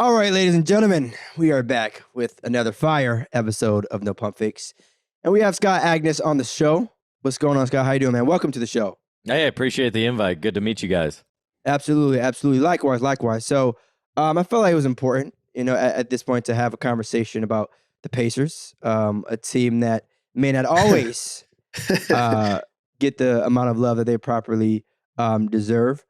All right, ladies and gentlemen, we are back with another fire episode of No Pump Fakes. And we have Scott Agness on the show. What's going on, Scott? How you doing, man? Welcome to the show. Hey, I appreciate the invite. Good to meet you guys. Absolutely, absolutely. Likewise. So I felt like it was important, at this point to have a conversation about the Pacers, a team that may not always get the amount of love that they properly deserve.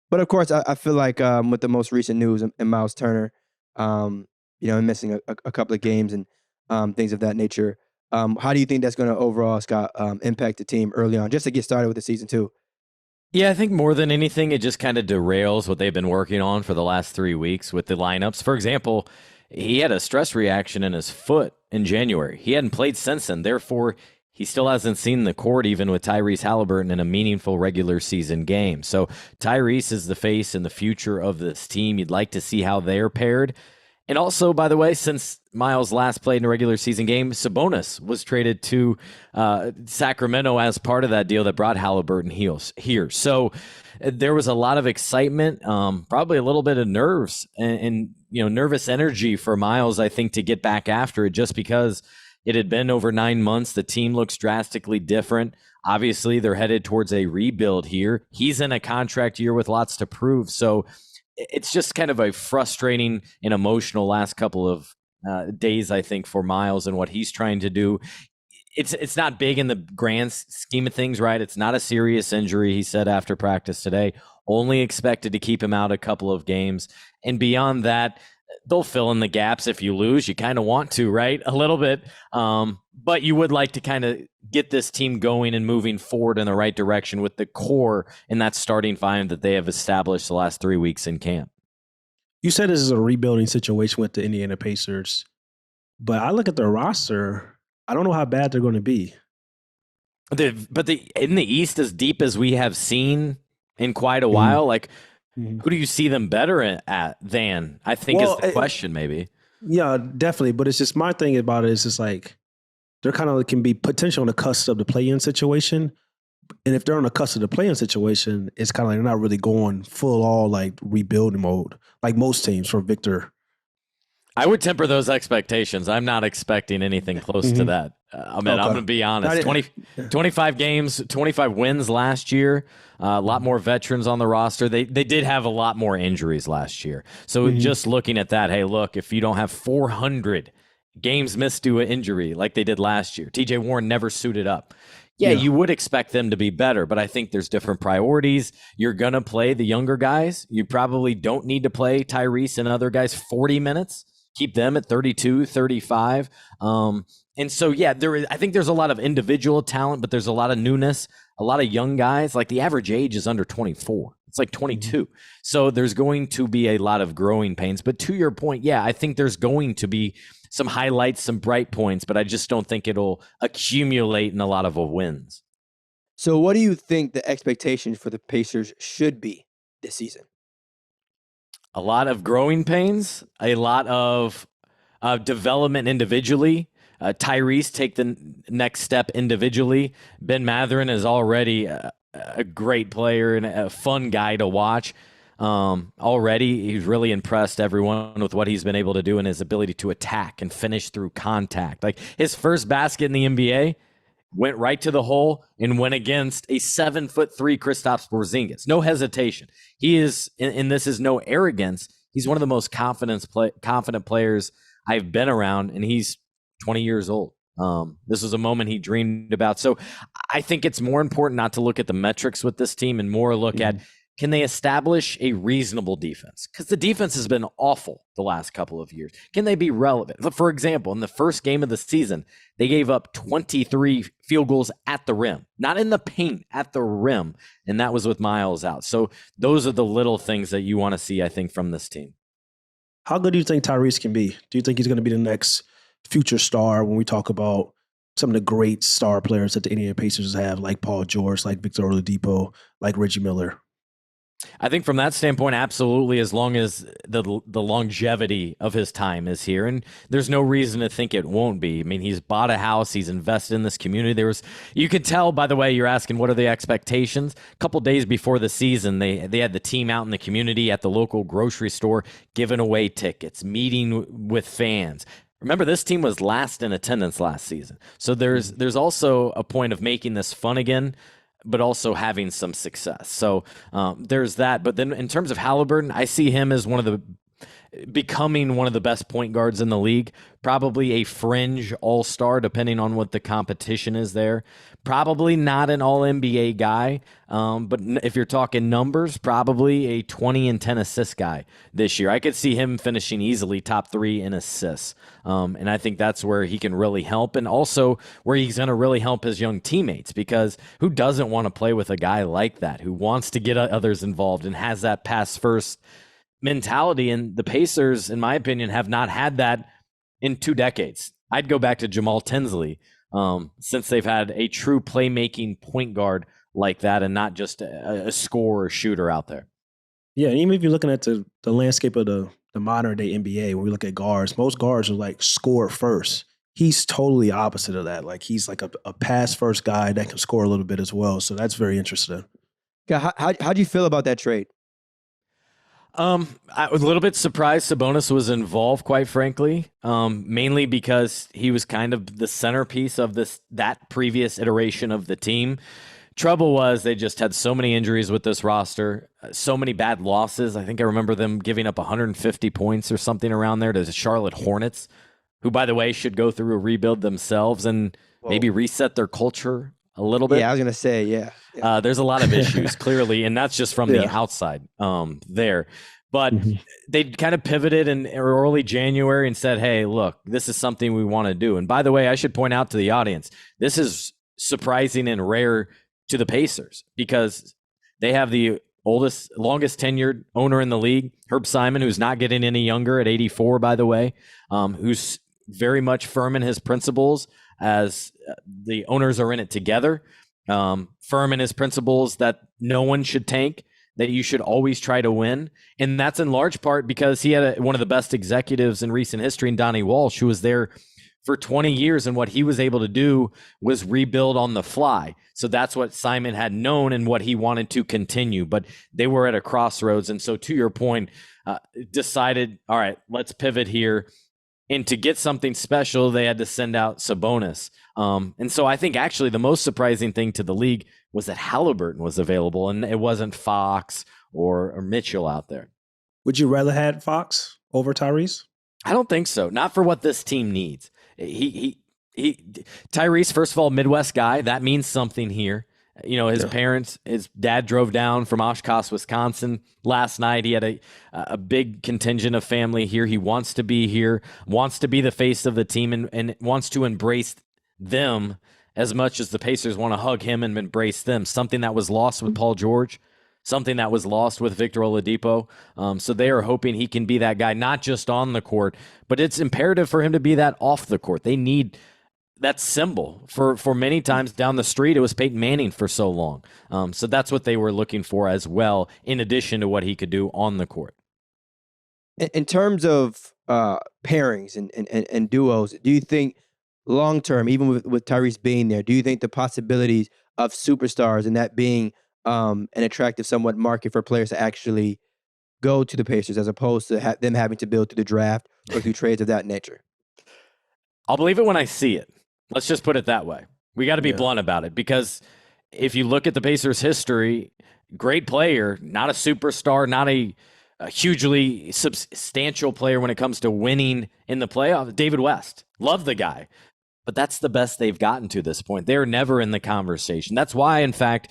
But of course, I feel like with the most recent news and Miles Turner, and missing a couple of games and things of that nature, how do you think that's going to overall, Scott, impact the team early on, just to get started with the season too? Yeah, I think more than anything, it just kind of derails what they've been working on for the last 3 weeks with the lineups. For example, he had a stress reaction in his foot in January. He hadn't played since then. Therefore, he still hasn't seen the court even with Tyrese Haliburton in a meaningful regular season game. So Tyrese is the face and the future of this team. You'd like to see how they're paired. And also, by the way, since Miles last played in a regular season game, Sabonis was traded to Sacramento as part of that deal that brought Haliburton here. So there was a lot of excitement, probably a little bit of nerves and nervous energy for Miles, I think, to get back after it just because it had been over 9 months. The team looks drastically different. Obviously, they're headed towards a rebuild here. He's in a contract year with lots to prove. So it's just kind of a frustrating and emotional last couple of days, I think, for Miles and what he's trying to do. It's not big in the grand scheme of things, right? It's not a serious injury, he said after practice today. Only expected to keep him out a couple of games. And beyond that, they'll fill in the gaps if you lose. You kind of want to, right? A little bit. But you would like to kind of get this team going and moving forward in the right direction with the core and that starting five that they have established the last 3 weeks in camp. You said this is a rebuilding situation with the Indiana Pacers, but I look at their roster, I don't know how bad they're going to be. But in the East, as deep as we have seen in quite a while, who do you see them better at than, I think, is the question maybe. Yeah, definitely. But it's just my thing about it is just like they're kind of can be potential on the cusp of the play-in situation. And if they're on the cusp of the play-in situation, it's kind of like they're not really going full all like rebuilding mode like most teams for Victor. I would temper those expectations. I'm not expecting anything close to that. I'm going to be honest. 25 games, 25 wins last year. A lot more veterans on the roster. They did have a lot more injuries last year. So just looking at that, hey, look, if you don't have 400 games missed due to injury like they did last year, TJ Warren never suited up. Yeah, you would expect them to be better, but I think there's different priorities. You're going to play the younger guys. You probably don't need to play Tyrese and other guys 40 minutes. Keep them at 32, 35. And so, I think there's a lot of individual talent, but there's a lot of newness, a lot of young guys. Like the average age is under 24. It's like 22. So there's going to be a lot of growing pains. But to your point, I think there's going to be some highlights, some bright points, but I just don't think it'll accumulate in a lot of wins. So what do you think the expectations for the Pacers should be this season? A lot of growing pains, a lot of development individually. Tyrese take the next step individually. Ben Mathurin is already a great player and a fun guy to watch. Already, he's really impressed everyone with what he's been able to do and his ability to attack and finish through contact. Like his first basket in the NBA went right to the hole and went against a 7'3" Kristaps Porzingis. No hesitation. He is, and this is no arrogance. He's one of the most confident players I've been around, and he's 20 years old. This was a moment he dreamed about. So I think it's more important not to look at the metrics with this team and more look at, can they establish a reasonable defense? Because the defense has been awful the last couple of years. Can they be relevant? For example, in the first game of the season, they gave up 23 field goals at the rim, not in the paint, at the rim. And that was with Miles out. So those are the little things that you want to see, I think, from this team. How good do you think Tyrese can be? Do you think he's going to be the next future star when we talk about some of the great star players that the Indiana Pacers have, like Paul George, like Victor Oladipo, like Reggie Miller? I think from that standpoint, absolutely, as long as the longevity of his time is here. And there's no reason to think it won't be. I mean, he's bought a house. He's invested in this community. You could tell, by the way, you're asking, what are the expectations? A couple days before the season, they had the team out in the community at the local grocery store, giving away tickets, meeting with fans. Remember, this team was last in attendance last season. So there's also a point of making this fun again, but also having some success. So there's that. But then in terms of Haliburton, I see him as becoming one of the best point guards in the league, probably a fringe all-star, depending on what the competition is there. Probably not an all-NBA guy, but if you're talking numbers, probably a 20 and 10 assist guy this year. I could see him finishing easily top 3 in assists, and I think that's where he can really help, and also where he's going to really help his young teammates, because who doesn't want to play with a guy like that, who wants to get others involved and has that pass-first mentality? And the Pacers, in my opinion, have not had that in 2 decades. I'd go back to Jamal Tinsley, since they've had a true playmaking point guard like that, and not just a scorer or shooter out there. Yeah, and even if you're looking at the landscape of the modern day NBA, when we look at guards, most guards are like score first. He's totally opposite of that. Like, he's like a pass first guy that can score a little bit as well. So that's very interesting. Yeah, how do you feel about that trade? I was a little bit surprised Sabonis was involved, quite frankly, mainly because he was kind of the centerpiece of that previous iteration of the team. Trouble was they just had so many injuries with this roster, so many bad losses. I think I remember them giving up 150 points or something around there to the Charlotte Hornets, who, by the way, should go through a rebuild themselves and maybe reset their culture a little bit. Yeah, I was going to say, yeah. There's a lot of issues, clearly, and that's just from the outside there. But they kind of pivoted in early January and said, hey, look, this is something we want to do. And by the way, I should point out to the audience, this is surprising and rare to the Pacers, because they have the longest tenured owner in the league, Herb Simon, who's not getting any younger at 84, by the way, who's very much firm in his principles, as the owners are in it together, firm in his principles that no one should tank, that you should always try to win. And that's in large part because he had one of the best executives in recent history in Donnie Walsh, who was there for 20 years. And what he was able to do was rebuild on the fly. So that's what Simon had known and what he wanted to continue. But they were at a crossroads. And so, to your point, decided, all right, let's pivot here. And to get something special, they had to send out Sabonis. And so I think actually the most surprising thing to the league was that Haliburton was available, and it wasn't Fox or Mitchell out there. Would you rather had Fox over Tyrese? I don't think so. Not for what this team needs. Tyrese, first of all, Midwest guy. That means something here. You know, his parents, his dad drove down from Oshkosh, Wisconsin last night. He had a big contingent of family here. He wants to be here, wants to be the face of the team, and wants to embrace them as much as the Pacers want to hug him and embrace them. Something that was lost with Paul George, something that was lost with Victor Oladipo. So they are hoping he can be that guy, not just on the court, but it's imperative for him to be that off the court. They need that symbol for many times down the street. It was Peyton Manning for so long. So that's what they were looking for as well, in addition to what he could do on the court. In terms of pairings and duos, do you think long term, even with Tyrese being there, do you think the possibilities of superstars and that being an attractive somewhat market for players to actually go to the Pacers, as opposed to them having to build through the draft or through trades of that nature? I'll believe it when I see it. Let's just put it that way. We got to be blunt about it, because if you look at the Pacers' history, great player, not a superstar, not a hugely substantial player when it comes to winning in the playoffs. David West, love the guy, but that's the best they've gotten to this point. They're never in the conversation. That's why, in fact,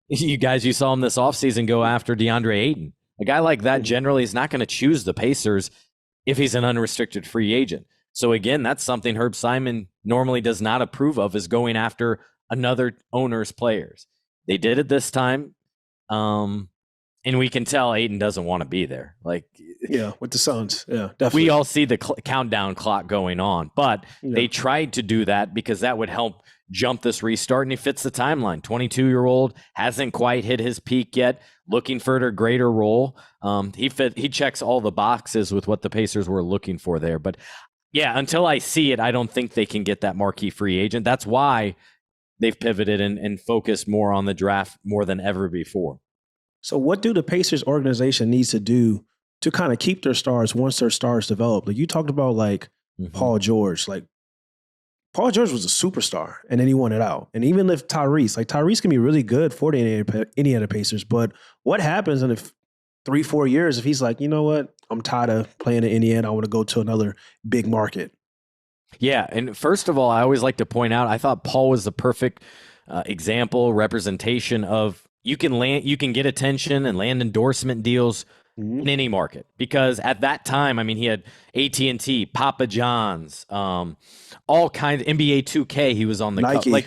you saw him this offseason go after DeAndre Ayton. A guy like that generally is not going to choose the Pacers if he's an unrestricted free agent. So again, that's something Herb Simon normally does not approve of, is going after another owner's players. They did it this time. And we can tell Ayton doesn't want to be there. Like, yeah, with the Suns. Yeah, definitely. We all see the countdown clock going on, but they tried to do that because that would help jump this restart, and he fits the timeline. 22-year-old, hasn't quite hit his peak yet, looking for a greater role. He checks all the boxes with what the Pacers were looking for there. But yeah, until I see it, I don't think they can get that marquee free agent. That's why they've pivoted and focused more on the draft more than ever before. So what do the Pacers organization needs to do to kind of keep their stars once their stars develop? Like you talked about like Paul George. Like Paul George was a superstar and then he wanted out. And even if Tyrese can be really good for the Indiana Pacers, but what happens in 3-4 years if he's like, you know what, I'm tired of playing in Indiana, I want to go to another big market? Yeah, and first of all, I always like to point out, I thought Paul was the perfect example, representation of you can get attention and land endorsement deals in any market, because at that time, I mean, he had AT&T, Papa John's, all kinds of NBA 2K. He was on the Nike.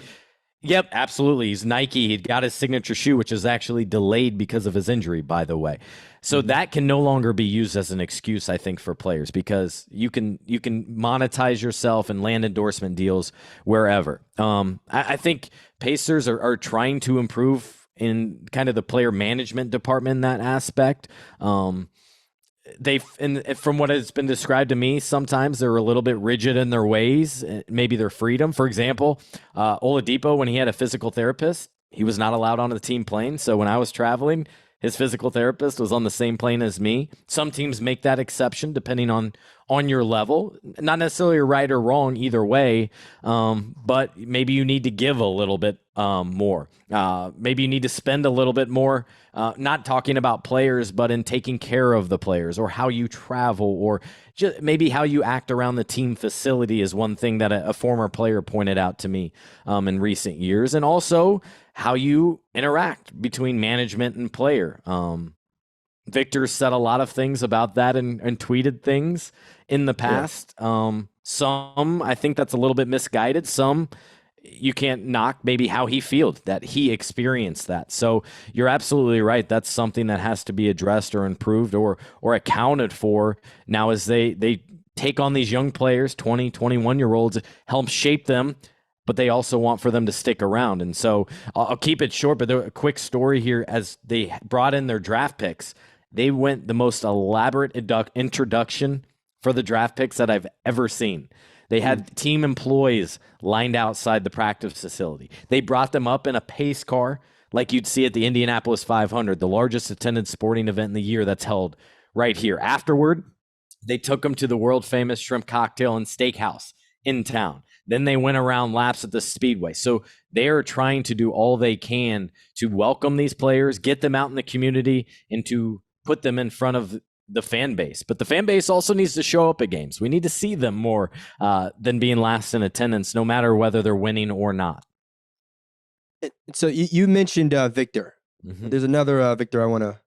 Yep, absolutely. He's Nike. He'd got his signature shoe, which is actually delayed because of his injury, by the way. So that can no longer be used as an excuse, I think, for players, because you can monetize yourself and land endorsement deals wherever. I think Pacers are trying to improve in kind of the player management department in that aspect. And from what has been described to me, sometimes they're a little bit rigid in their ways, maybe their freedom. For example, Oladipo, when he had a physical therapist, he was not allowed on the team plane. So when I was traveling, his physical therapist was on the same plane as me. Some teams make that exception depending on your level. Not necessarily right or wrong either way, but maybe you need to give a little bit more. Maybe you need to spend a little bit more, not talking about players, but in taking care of the players, or how you travel, or just maybe how you act around the team facility is one thing that a former player pointed out to me in recent years. And also how you interact between management and player. Victor said a lot of things about that and tweeted things in the past. Yeah. Some, I think that's a little bit misguided. Some, you can't knock maybe how he feels, that he experienced that. So you're absolutely right. That's something that has to be addressed or improved or accounted for now as they take on these young players, 20, 21-year-olds, help shape them, but they also want for them to stick around. And so I'll keep it short, but a quick story here. As they brought in their draft picks, they went the most elaborate introduction for the draft picks that I've ever seen. They had team employees lined outside the practice facility. They brought them up in a pace car like you'd see at the Indianapolis 500, the largest attended sporting event in the year that's held right here. Afterward, they took them to the world-famous shrimp cocktail and steakhouse in town. Then they went around laps at the Speedway. So they are trying to do all they can to welcome these players, get them out in the community, and to put them in front of the fan base. But the fan base also needs to show up at games. We need to see them more than being last in attendance, no matter whether they're winning or not. So you mentioned Victor. There's another Victor I want to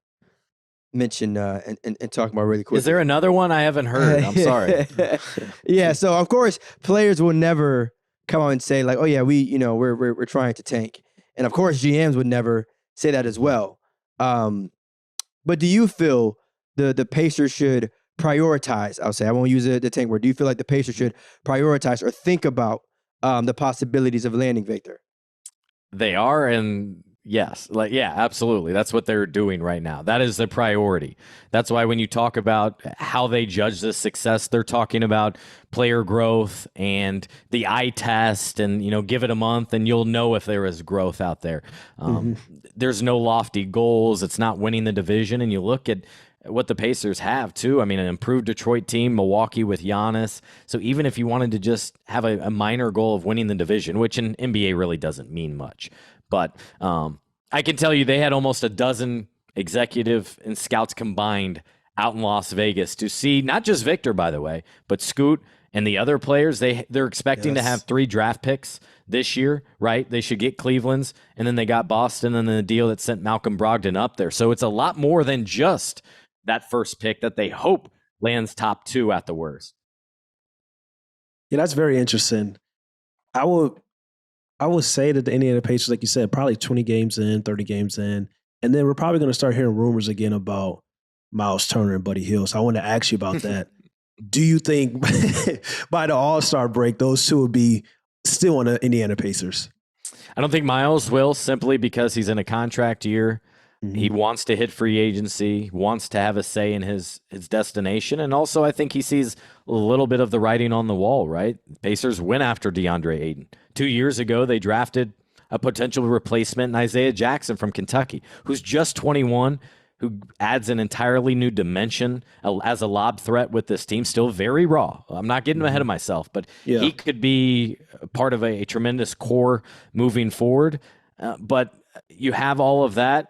mention and talk about really quick. Is there another one I haven't heard? I'm sorry. Yeah, so of course players will never come out and say like, "Oh yeah, we're trying to tank," and of course GMs would never say that as well. But do you feel the Pacers should prioritize? I'll say I won't use the tank word. Do you feel like the Pacers should prioritize or think about the possibilities of landing Victor? They are, and yes, absolutely. That's what they're doing right now. That is the priority. That's why when you talk about how they judge this success, they're talking about player growth and the eye test, and give it a month and you'll know if there is growth out there. There's no lofty goals. It's not winning the division. And you look at what the Pacers have too. I mean, an improved Detroit team, Milwaukee with Giannis. So even if you wanted to just have a minor goal of winning the division, which in NBA really doesn't mean much, but I can tell you they had almost a dozen executive and scouts combined out in Las Vegas to see not just Victor, by the way, but Scoot and the other players. They're expecting to have 3 draft picks this year, right? They should get Cleveland's, and then they got Boston and then the deal that sent Malcolm Brogdon up there. So it's a lot more than just that first pick that they hope lands top 2 at the worst. Yeah, that's very interesting. I would say that the Indiana Pacers, like you said, probably 20 games in, 30 games in, and then we're probably going to start hearing rumors again about Miles Turner and Buddy Hield. So I want to ask you about that. Do you think by the All-Star break, those two would be still on the Indiana Pacers? I don't think Miles will, simply because he's in a contract year. Mm-hmm. He wants to hit free agency, wants to have a say in his destination. And also, I think he sees a little bit of the writing on the wall, right? Pacers went after DeAndre Ayton. 2 years ago, they drafted a potential replacement in Isaiah Jackson from Kentucky, who's just 21, who adds an entirely new dimension as a lob threat with this team. Still very raw. I'm not getting ahead of myself, but he could be part of a tremendous core moving forward. But you have all of that.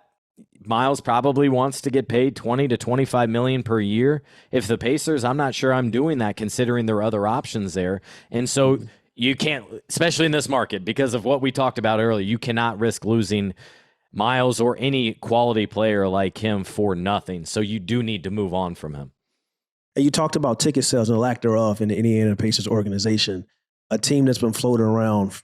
Miles probably wants to get paid $20 to $25 million per year. If the Pacers, I'm not sure I'm doing that, considering there are other options there. And so you can't, especially in this market, because of what we talked about earlier, you cannot risk losing Miles or any quality player like him for nothing. So you do need to move on from him. And you talked about ticket sales and lack thereof in the Indiana Pacers organization, a team that's been floating around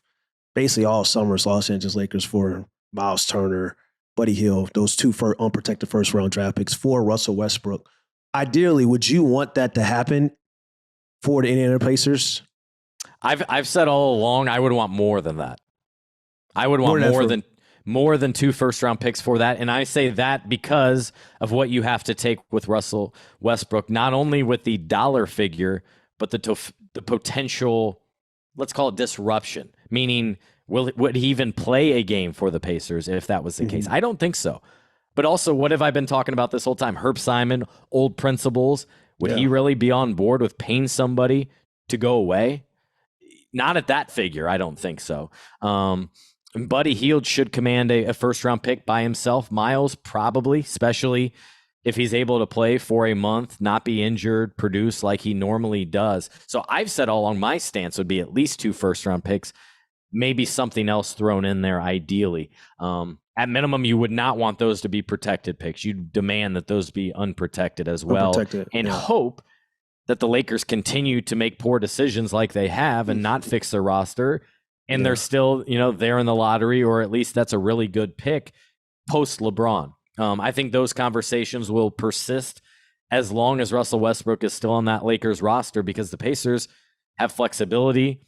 basically all summer, Los Angeles Lakers, for Miles Turner, Buddy Hield, those two unprotected first-round draft picks, for Russell Westbrook. Ideally, would you want that to happen for the Indiana Pacers? I've said all along I would want more than that. I would want more than 2 first-round picks for that, and I say that because of what you have to take with Russell Westbrook, not only with the dollar figure, but the potential, let's call it disruption, meaning would he even play a game for the Pacers if that was the case? I don't think so. But also, what have I been talking about this whole time? Herb Simon, old principles. Would he really be on board with paying somebody to go away? Not at that figure. I don't think so. Buddy Hield should command a first-round pick by himself. Miles probably, especially if he's able to play for a month, not be injured, produce like he normally does. So I've said all along my stance would be at least 2 first-round picks, maybe something else thrown in there ideally. At minimum, you would not want those to be protected picks. You'd demand that those be unprotected as well, and hope that the Lakers continue to make poor decisions like they have and not fix their roster. And they're still, there in the lottery, or at least that's a really good pick post LeBron. I think those conversations will persist as long as Russell Westbrook is still on that Lakers roster, because the Pacers have flexibility.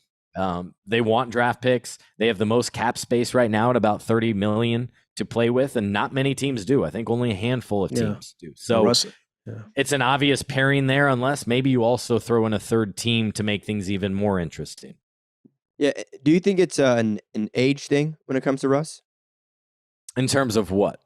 They want draft picks. They have the most cap space right now at about $30 million to play with, and not many teams do. I think only a handful of teams do. So it's an obvious pairing there, unless maybe you also throw in a third team to make things even more interesting. Yeah. Do you think it's an age thing when it comes to Russ? In terms of what?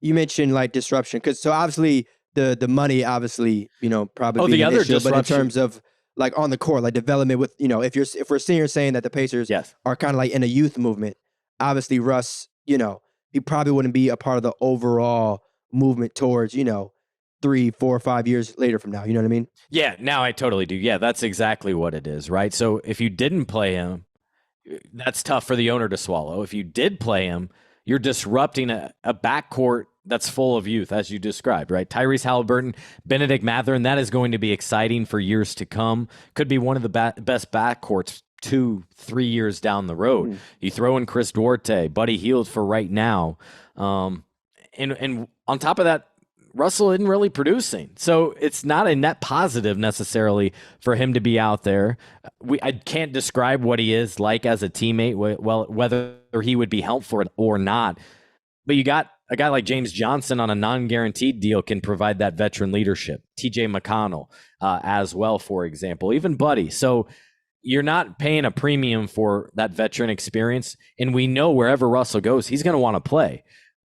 You mentioned like disruption, because so obviously the money probably the an other issue, disruption. but in terms of like on the court, like development with if we're sitting here saying that the Pacers are kind of like in a youth movement, obviously Russ, he probably wouldn't be a part of the overall movement towards 3, 4, 5 years later from now. You know what I mean? Yeah. Now I totally do. Yeah, that's exactly what it is, right? So if you didn't play him, that's tough for the owner to swallow. If you did play him, you're disrupting a backcourt that's full of youth, as you described, right? Tyrese Haliburton, Benedict Mathurin, that is going to be exciting for years to come. Could be one of the best backcourts 2-3 years down the road. You throw in Chris Duarte, Buddy Hield for right now. And on top of that, Russell isn't really producing. So it's not a net positive necessarily for him to be out there. I can't describe what he is like as a teammate, whether he would be helpful or not. But you got a guy like James Johnson on a non-guaranteed deal can provide that veteran leadership. TJ McConnell as well, for example, even Buddy. So you're not paying a premium for that veteran experience. And we know wherever Russell goes, he's going to want to play.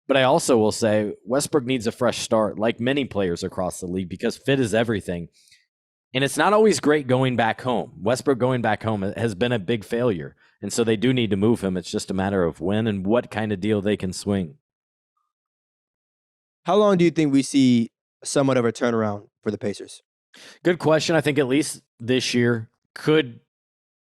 But I also will say Westbrook needs a fresh start, like many players across the league, because fit is everything. And it's not always great going back home. Westbrook going back home has been a big failure. And so they do need to move him. It's just a matter of when and what kind of deal they can swing. How long do you think we see somewhat of a turnaround for the Pacers? Good question. I think at least this year could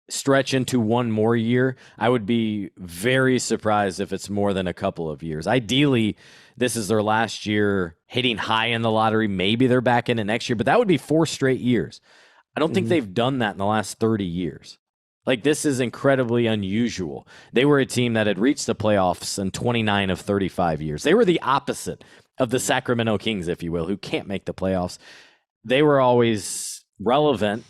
stretch into one more year. I would be very surprised if it's more than a couple of years. Ideally, this is their last year hitting high in the lottery. Maybe they're back in it next year, but that would be 4 straight years. I don't think they've done that in the last 30 years. Like, this is incredibly unusual. They were a team that had reached the playoffs in 29 of 35 years. They were the opposite of the Sacramento Kings, if you will, who can't make the playoffs. They were always relevant,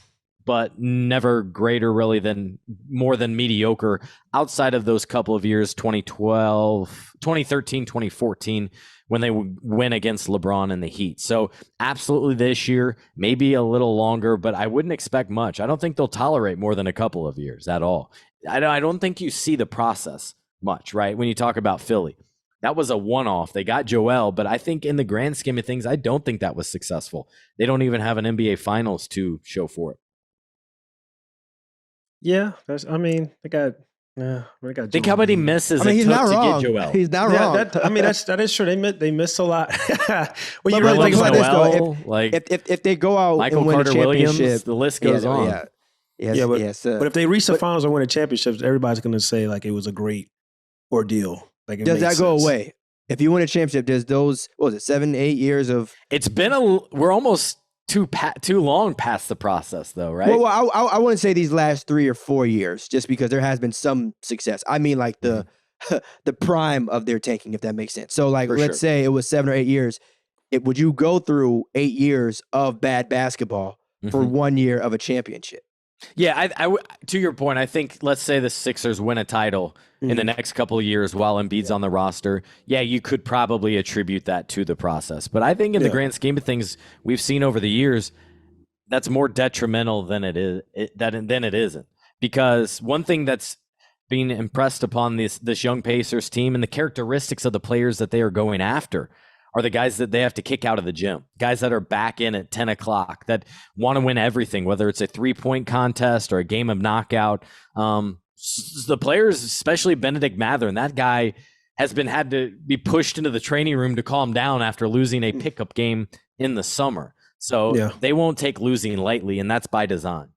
but never greater really than more than mediocre outside of those couple of years, 2012, 2013, 2014, when they would win against LeBron and the Heat. So absolutely this year, maybe a little longer, but I wouldn't expect much. I don't think they'll tolerate more than a couple of years at all. I don't think you see the process much, right? When you talk about Philly, that was a one-off. They got Joel, but I think in the grand scheme of things, I don't think that was successful. They don't even have an NBA Finals to show for it. Yeah, they got. Yeah, they got. Think how many misses it he's took not to wrong. get Joel. He's not wrong. That is true. They missed a lot. When you But really like, think think about about this, this, though, though, like if they go out Michael and win Carter a championship, Williams, the list goes on. Yeah. Yes, Yeah, but- yes. but if they reach the finals and win a championship, everybody's going to say like it was a great ordeal. Like, it does makes that go sense. away? If you win a championship, does those 7, 8 years of It's been we're almost too long past the process though, right? Well, I wouldn't say these last 3 or 4 years, just because there has been some success. I mean, like the prime of their tanking, if that makes sense. So, like, For let's sure. say it was 7 or 8 years. Would you go through 8 years of bad basketball for Mhm. 1 year of a championship? Yeah, to your point, I think let's say the Sixers win a title in the next couple of years while Embiid's on the roster. Yeah, you could probably attribute that to the process. But I think in the grand scheme of things, we've seen over the years, that's more detrimental than it isn't. Because one thing that's being impressed upon this young Pacers team and the characteristics of the players that they are going after are the guys that they have to kick out of the gym, guys that are back in at 10 o'clock, that want to win everything, whether it's a 3-point contest or a game of knockout. The players, especially Benedict Mathurin, that guy has had to be pushed into the training room to calm down after losing a pickup game in the summer. So they won't take losing lightly, and that's by design.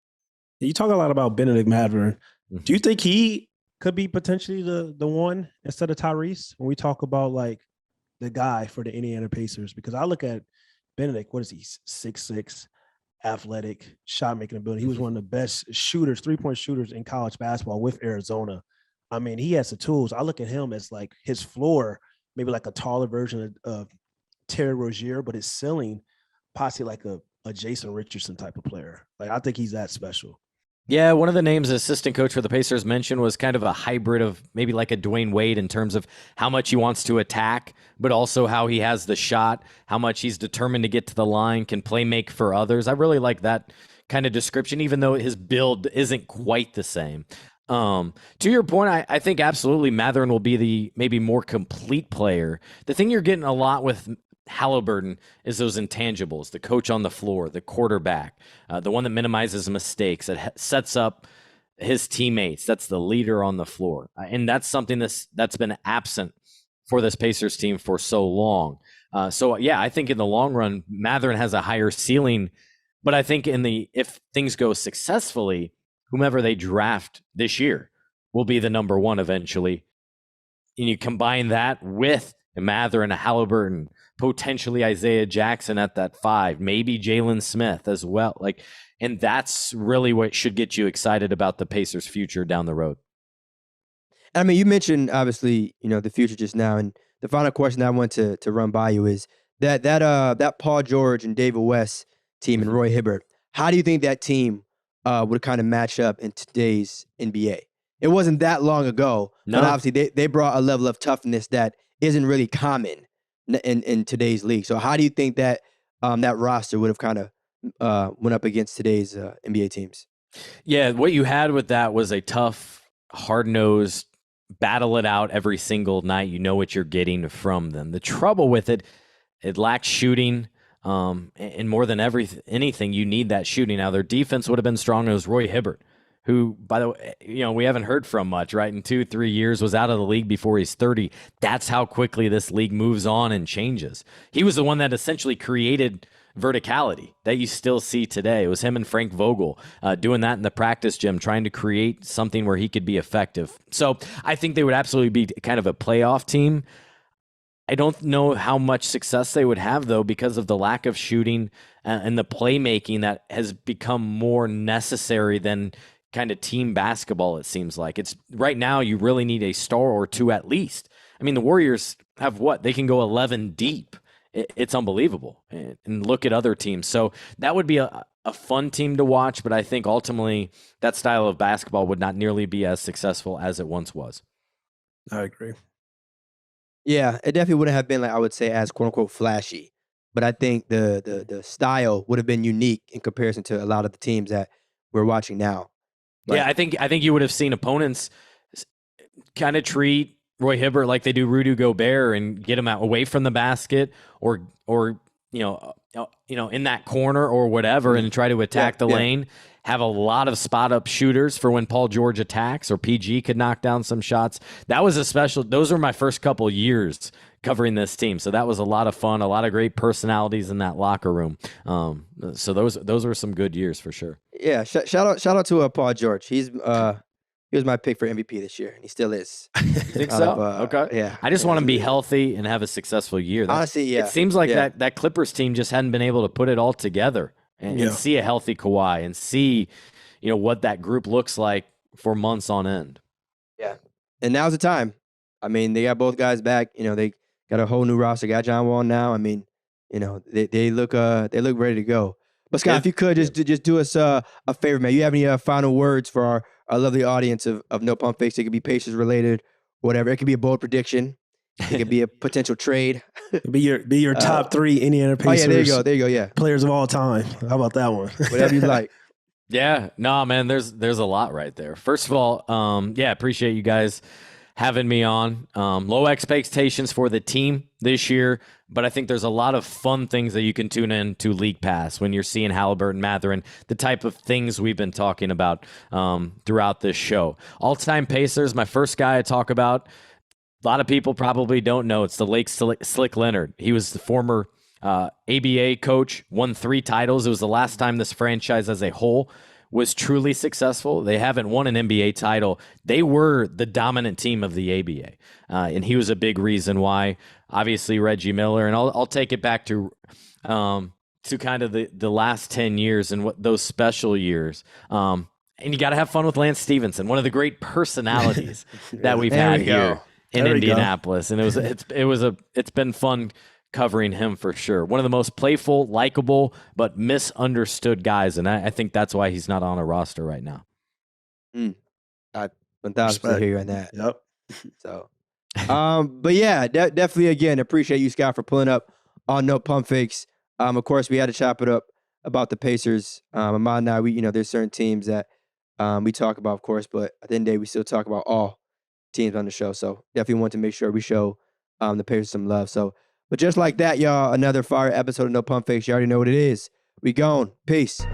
You talk a lot about Benedict Mathurin. Mhm. Do you think he could be potentially the one instead of Tyrese when we talk about like the guy for the Indiana Pacers? Because I look at Benedict, what is he, 6'6", athletic, shot making ability. He was one of the best shooters, 3-point shooters in college basketball with Arizona. I mean, he has the tools. I look at him as like his floor, maybe like a taller version of Terry Rozier, but his ceiling, possibly like a Jason Richardson type of player. Like, I think he's that special. Yeah, one of the names the assistant coach for the Pacers mentioned was kind of a hybrid of maybe like a Dwayne Wade in terms of how much he wants to attack, but also how he has the shot, how much he's determined to get to the line, can play make for others. I really like that kind of description, even though his build isn't quite the same. To your point, I think absolutely Mathurin will be the maybe more complete player. The thing you're getting a lot with Haliburton is those intangibles, the coach on the floor, the quarterback, the one that minimizes mistakes, that sets up his teammates. That's the leader on the floor. And that's something that's been absent for this Pacers team for so long. So I think in the long run, Mathurin has a higher ceiling, but I think if things go successfully, whomever they draft this year will be the number one eventually. And you combine that with Mathurin, Haliburton, potentially Isaiah Jackson at that 5, maybe Jalen Smith as well. And that's really what should get you excited about the Pacers' future down the road. I mean, you mentioned obviously, the future just now, and the final question that I want to run by you is that Paul George and David West team and Roy Hibbert. How do you think that team would kind of match up in today's NBA? It wasn't that long ago, but obviously they brought a level of toughness that isn't really common in today's league. So how do you think that that roster would have kind of went up against today's NBA teams? Yeah, what you had with that was a tough, hard-nosed, battle it out every single night. You know what you're getting from them. The trouble with it lacks shooting. And more than anything, you need that shooting. Now, their defense would have been strong. It was Roy Hibbert, who, by the way, we haven't heard from much, right? In 2-3 years, was out of the league before he's 30. That's how quickly this league moves on and changes. He was the one that essentially created verticality that you still see today. It was him and Frank Vogel doing that in the practice gym, trying to create something where he could be effective. So I think they would absolutely be kind of a playoff team. I don't know how much success they would have, though, because of the lack of shooting and the playmaking that has become more necessary than kind of team basketball, it seems like. It's right now you really need a star or two at least. I mean, the Warriors have what? They can go 11 deep. It's unbelievable. And look at other teams. So that would be a fun team to watch, but I think ultimately that style of basketball would not nearly be as successful as it once was. I agree. Yeah, it definitely wouldn't have been like I would say as quote unquote flashy, but I think the style would have been unique in comparison to a lot of the teams that we're watching now. Yeah, I think you would have seen opponents kind of treat Roy Hibbert like they do Rudy Gobert and get him out away from the basket or in that corner or whatever and try to attack the lane. Have a lot of spot up shooters for when Paul George attacks or PG could knock down some shots. That was those were my first couple years covering this team. So that was a lot of fun, a lot of great personalities in that locker room. So those were some good years for sure. Yeah, shout out to Paul George. He was my pick for MVP this year, and he still is. You think so? Okay. Yeah. I just want him to be healthy and have a successful year. Honestly, yeah. It seems like that Clippers team just hadn't been able to put it all together and see a healthy Kawhi and see, what that group looks like for months on end. Yeah. And now's the time. I mean, they got both guys back. They got a whole new roster. Got John Wall now. I mean, they look ready to go. But Scott, if you could just do us a favor, man. You have any final words for our lovely audience of No Pump Fakes? It could be Pacers related, whatever. It could be a bold prediction. It could be a potential trade. Be your top 3 Indiana Pacers. Oh yeah, there you go. Yeah, players of all time. How about that one? Whatever you like. Yeah, no, man. There's a lot right there. First of all, appreciate you guys having me on. Low expectations for the team this year, but I think there's a lot of fun things that you can tune in to League Pass when you're seeing Haliburton, Mathurin, the type of things we've been talking about throughout this show. All-time Pacers, my first guy I talk about, a lot of people probably don't know. It's the late Slick Leonard. He was the former ABA coach, won 3 titles. It was the last time this franchise as a whole was truly successful. They haven't won an NBA title. They were the dominant team of the ABA, and he was a big reason why. Obviously, Reggie Miller, and I'll take it back to kind of the last 10 years and what those special years. And you got to have fun with Lance Stevenson, one of the great personalities that we've had here in Indianapolis, and it's been fun covering him for sure. One of the most playful, likable, but misunderstood guys, and I think that's why he's not on a roster right now. I 1,000% hear you on that. Yep. So, but yeah, definitely again appreciate you, Scott, for pulling up on No Pump Fakes. Of course, we had to chop it up about the Pacers. Ahmad and I, there's certain teams that we talk about, of course, but at the end of the day, we still talk about all teams on the show. So definitely want to make sure we show the Pacers some love. So, but just like that, y'all, another fire episode of No Pump Fakes. You already know what it is. We gone. Peace.